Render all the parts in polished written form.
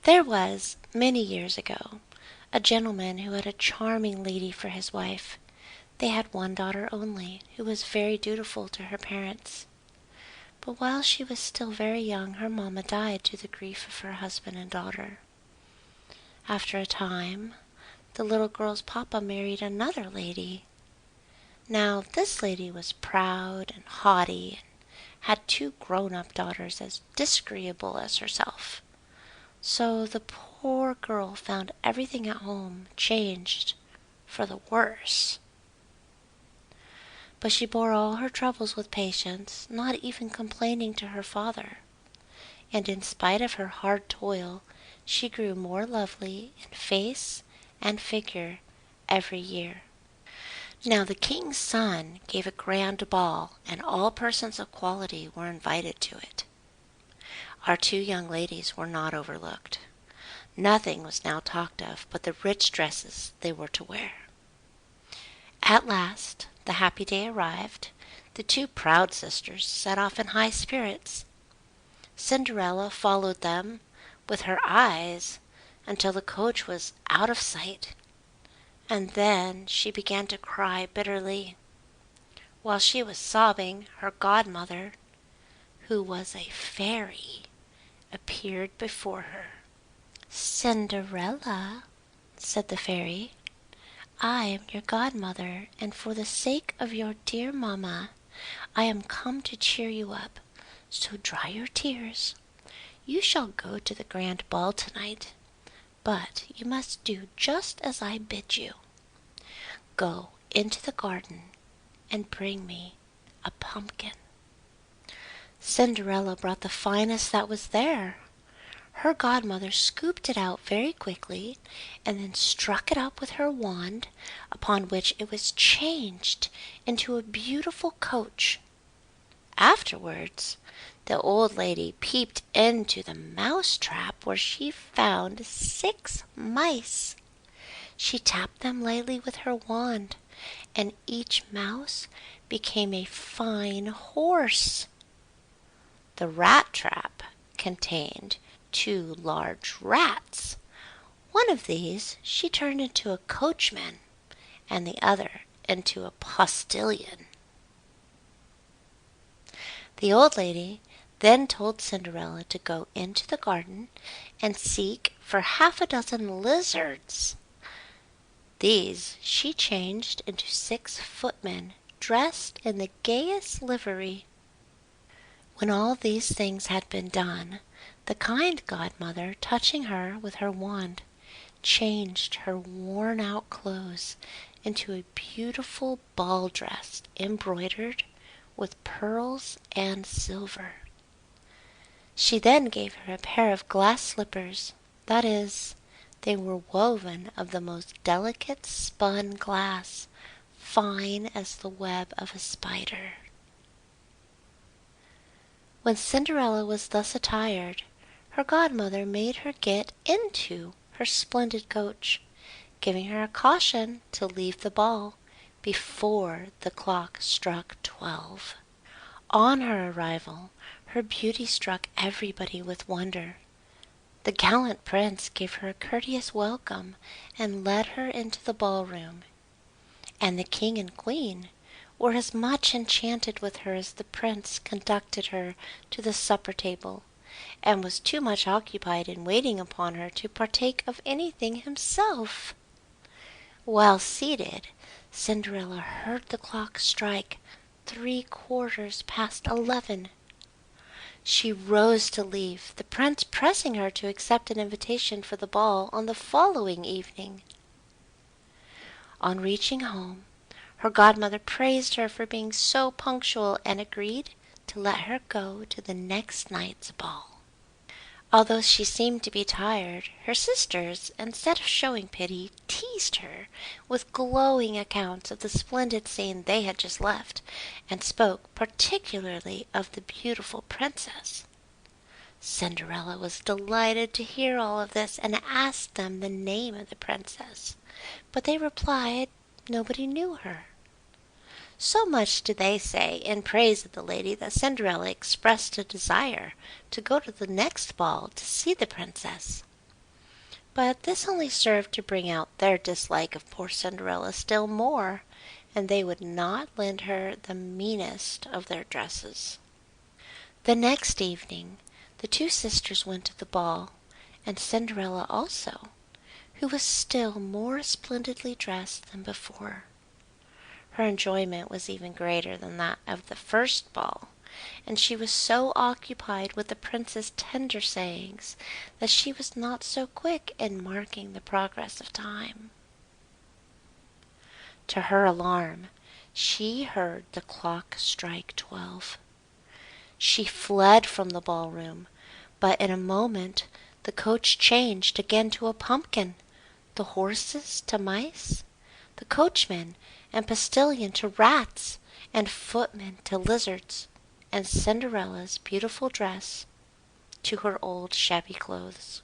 There was, many years ago, a gentleman who had a charming lady for his wife. They had one daughter only, who was very dutiful to her parents. But while she was still very young, her mamma died to the grief of her husband and daughter. After a time, the little girl's papa married another lady. Now this lady was proud and haughty, and had two grown-up daughters as disagreeable as herself. So the poor girl found everything at home changed for the worse. But she bore all her troubles with patience, not even complaining to her father. And in spite of her hard toil, she grew more lovely in face and figure every year. Now the king's son gave a grand ball, and all persons of quality were invited to it. Our two young ladies were not overlooked. Nothing was now talked of but the rich dresses they were to wear. At last the happy day arrived. The two proud sisters set off in high spirits. Cinderella followed them with her eyes until the coach was out of sight, and then she began to cry bitterly. While she was sobbing, her godmother, who was a fairy, appeared before her. "Cinderella," said the fairy, "I am your godmother, and for the sake of your dear mamma, I am come to cheer you up. So dry your tears. You shall go to the grand ball tonight, but you must do just as I bid you. Go into the garden and bring me a pumpkin." Cinderella brought the finest that was there. Her godmother scooped it out very quickly, and then struck it up with her wand, upon which it was changed into a beautiful coach. Afterwards the old lady peeped into the mouse trap, where she found 6 mice. She tapped them lightly with her wand, and each mouse became a fine horse. The rat trap contained 2 large rats. One of these she turned into a coachman, and the other into a postilion. The old lady then told Cinderella to go into the garden and seek for 6 lizards. These she changed into 6 footmen, dressed in the gayest livery. When all these things had been done, the kind godmother, touching her with her wand, changed her worn-out clothes into a beautiful ball dress embroidered with pearls and silver. She then gave her a pair of glass slippers, that is, they were woven of the most delicate spun glass, fine as the web of a spider. When Cinderella was thus attired, her godmother made her get into her splendid coach, giving her a caution to leave the ball before the clock struck 12. On her arrival, her beauty struck everybody with wonder. The gallant prince gave her a courteous welcome and led her into the ballroom, and the king and queen were as much enchanted with her as the prince conducted her to the supper table, and was too much occupied in waiting upon her to partake of anything himself. While seated, Cinderella heard the clock strike 11:15. She rose to leave, the prince pressing her to accept an invitation for the ball on the following evening. On reaching home, her godmother praised her for being so punctual, and agreed to let her go to the next night's ball. Although she seemed to be tired, her sisters, instead of showing pity, teased her with glowing accounts of the splendid scene they had just left, and spoke particularly of the beautiful princess. Cinderella was delighted to hear all of this, and asked them the name of the princess, but they replied nobody knew her. So much did they say in praise of the lady that Cinderella expressed a desire to go to the next ball to see the princess. But this only served to bring out their dislike of poor Cinderella still more, and they would not lend her the meanest of their dresses. The next evening the two sisters went to the ball, and Cinderella also, who was still more splendidly dressed than before. Her enjoyment was even greater than that of the first ball, and she was so occupied with the prince's tender sayings that she was not so quick in marking the progress of time. To her alarm, she heard the clock strike 12. She fled from the ballroom, but in a moment the coach changed again to a pumpkin, the horses to mice, the coachman and postilion to rats, and footmen to lizards, and Cinderella's beautiful dress to her old shabby clothes.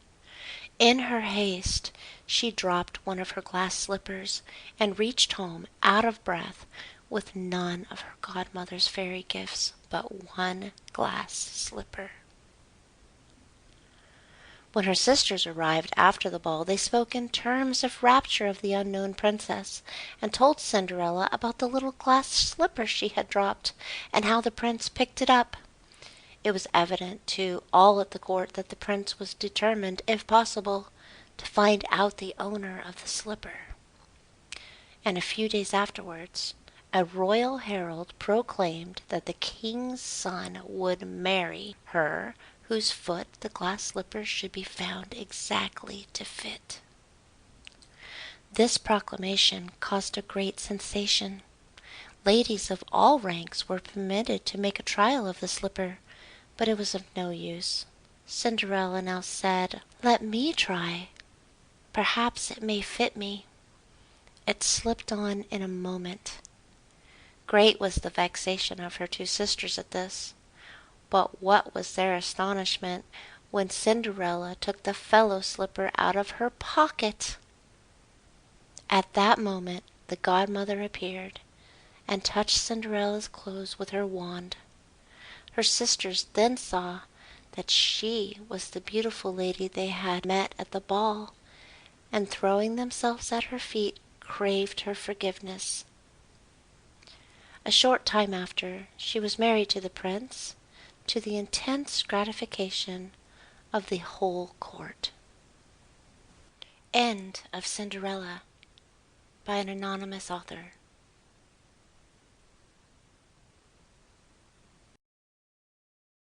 In her haste she dropped one of her glass slippers, and reached home out of breath, with none of her godmother's fairy gifts but one glass slipper. When her sisters arrived after the ball, they spoke in terms of rapture of the unknown princess, and told Cinderella about the little glass slipper she had dropped, and how the prince picked it up. It was evident to all at the court that the prince was determined, if possible, to find out the owner of the slipper. And a few days afterwards a royal herald proclaimed that the king's son would marry her whose foot the glass slipper should be found exactly to fit. This proclamation caused a great sensation. Ladies of all ranks were permitted to make a trial of the slipper, but it was of no use. Cinderella now said, "Let me try. Perhaps it may fit me." It slipped on in a moment. Great was the vexation of her two sisters at this, but what was their astonishment when Cinderella took the fellow slipper out of her pocket! At that moment the godmother appeared, and touched Cinderella's clothes with her wand. Her sisters then saw that she was the beautiful lady they had met at the ball, and throwing themselves at her feet, craved her forgiveness. A short time after, she was married to the prince, to the intense gratification of the whole court. End of Cinderella, by an anonymous author.